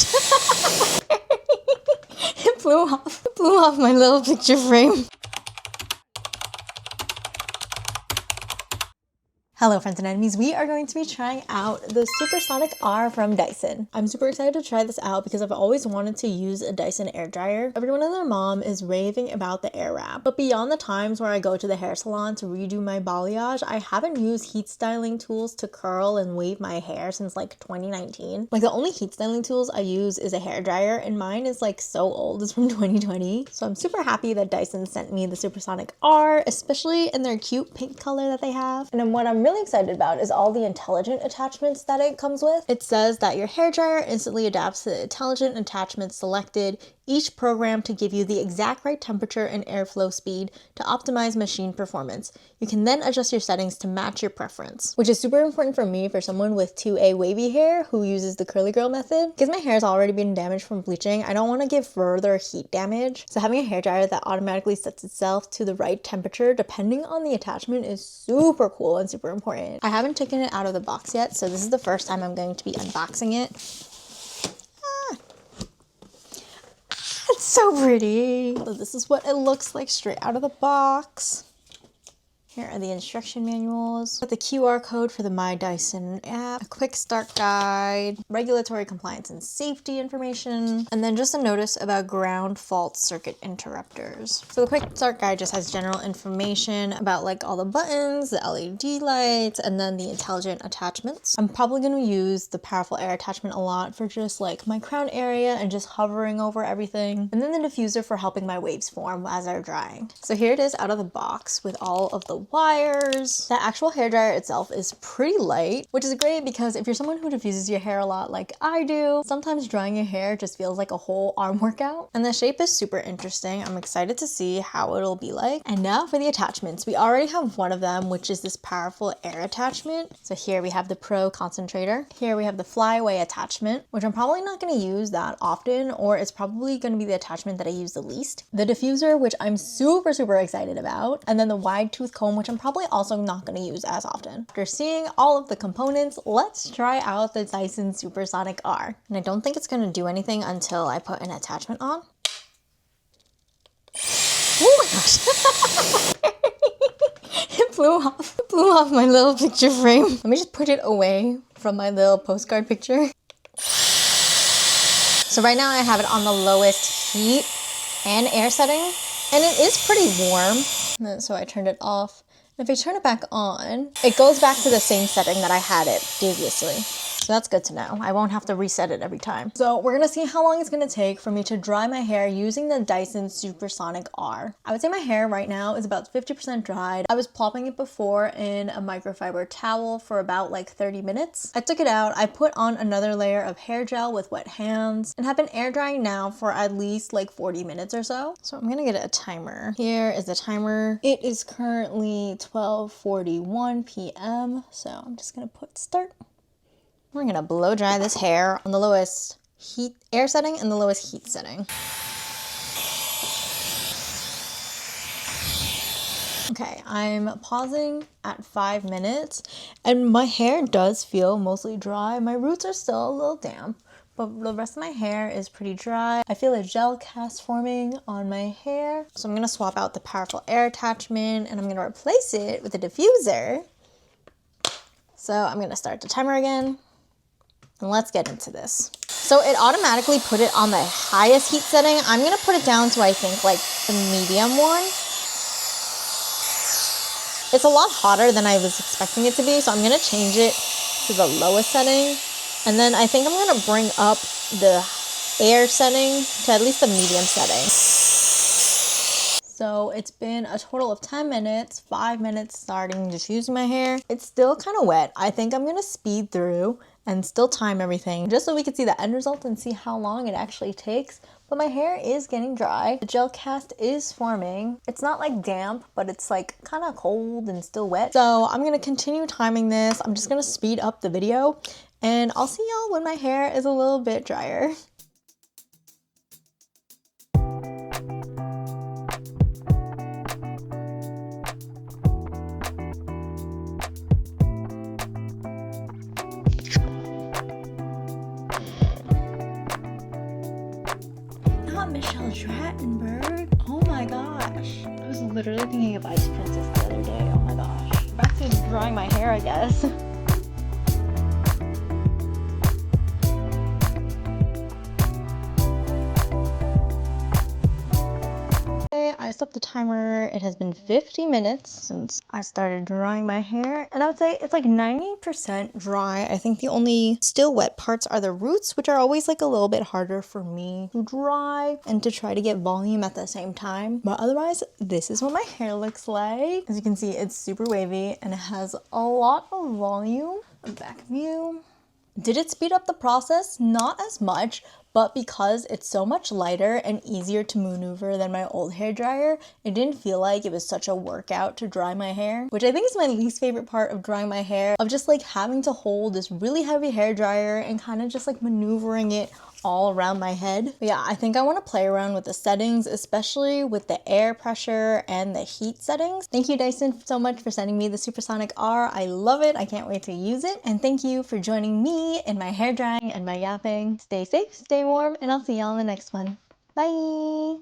gosh. It blew off. It blew off my little picture frame. Hello friends and enemies, we are going to be trying out the Supersonic R from Dyson. I'm super excited to try this out because I've always wanted to use a Dyson air dryer. Everyone and their mom is raving about the Airwrap, but beyond the times where I go to the hair salon to redo my balayage, I haven't used heat styling tools to curl and wave my hair since like 2019. Like the only heat styling tools I use is a hair dryer and mine is like so old, it's from 2020. So I'm super happy that Dyson sent me the Supersonic R, especially in their cute pink color that they have. And then what I'm really excited about is all the intelligent attachments that it comes with. It says that your hairdryer instantly adapts to the intelligent attachments selected, each programmed to give you the exact right temperature and airflow speed to optimize machine performance. You can then adjust your settings to match your preference, which is super important for me for someone with 2A wavy hair who uses the curly girl method. Because my hair has already been damaged from bleaching, I don't want to give further heat damage. So having a hairdryer that automatically sets itself to the right temperature depending on the attachment is super cool and super important. I haven't taken it out of the box yet, so this is the first time I'm going to be unboxing it. It's so pretty. So this is what it looks like straight out of the box. Here are the instruction manuals with the QR code for the My Dyson app, a quick start guide, regulatory compliance and safety information, and then just a notice about ground fault circuit interrupters. So the quick start guide just has general information about like all the buttons, the LED lights, and then the intelligent attachments. I'm probably going to use the powerful air attachment a lot for just like my crown area and just hovering over everything. And then the diffuser for helping my waves form as they're drying. So here it is out of the box with all of the wires. The actual hairdryer itself is pretty light, which is great because if you're someone who diffuses your hair a lot like I do, sometimes drying your hair just feels like a whole arm workout. And the shape is super interesting. I'm excited to see how it'll be like. And now for the attachments. We already have one of them, which is this powerful air attachment. So here we have the Pro Concentrator. Here we have the Flyaway attachment, which I'm probably not going to use that often, or it's probably going to be the attachment that I use the least. The diffuser, which I'm super excited about. And then the wide tooth comb, which I'm probably also not going to use as often. After seeing all of the components, let's try out the Dyson Supersonic R. And I don't think it's going to do anything until I put an attachment on. Oh my gosh. It blew off. It blew off my little picture frame. Let me just put it away from my little postcard picture. So right now I have it on the lowest heat and air setting, and it is pretty warm. And then, so I turned it off. And if I turn it back on, it goes back to the same setting that I had it previously. So that's good to know. I won't have to reset it every time. So we're gonna see how long it's gonna take for me to dry my hair using the Dyson Supersonic R. I would say my hair right now is about 50% dried. I was plopping it before in a microfiber towel for about like 30 minutes. I took it out, I put on another layer of hair gel with wet hands, and have been air drying now for at least like 40 minutes or so. So I'm gonna get a timer. Here is the timer. It is currently 12:41 p.m. So I'm just gonna put start. We're gonna blow dry this hair on the lowest heat air setting and the lowest heat setting. Okay, I'm pausing at 5 minutes and my hair does feel mostly dry. My roots are still a little damp, but the rest of my hair is pretty dry. I feel a gel cast forming on my hair. So I'm gonna swap out the powerful air attachment and I'm gonna replace it with a diffuser. So I'm gonna start the timer again. And let's get into this. So it automatically put it on the highest heat setting. I'm gonna put it down to I think like the medium one. It's a lot hotter than I was expecting it to be, so I'm gonna change it to the lowest setting. And then I think I'm gonna bring up the air setting to at least the medium setting. So it's been a total of 10 minutes, 5 minutes starting diffusing my hair. It's still kind of wet. I think I'm gonna speed through and still time everything just so we can see the end result and see how long it actually takes. But my hair is getting dry. The gel cast is forming. It's not like damp, but it's like kind of cold and still wet. So I'm gonna continue timing this. I'm just gonna speed up the video and I'll see y'all when my hair is a little bit drier. Michelle Trachtenberg. Oh my gosh. I was literally thinking of Ice Princess the other day. Oh my gosh. Back to drying my hair, I guess. I stopped the timer. It has been 50 minutes since I started drying my hair, and I would say it's like 90% dry. I think the only still wet parts are the roots, which are always like a little bit harder for me to dry and to try to get volume at the same time. But otherwise, this is what my hair looks like. As you can see, it's super wavy and it has a lot of volume. Back view. Did it speed up the process? Not as much, but because it's so much lighter and easier to maneuver than my old hair dryer, it didn't feel like it was such a workout to dry my hair, which I think is my least favorite part of drying my hair, of just like having to hold this really heavy hair dryer and kind of just like maneuvering it all around my head. But yeah, I think I want to play around with the settings, especially with the air pressure and the heat settings. Thank you, Dyson, so much for sending me the Supersonic R. I love it. I can't wait to use it. And thank you for joining me in my hair drying and my yapping. Stay safe, stay warm, and I'll see y'all in the next one. Bye!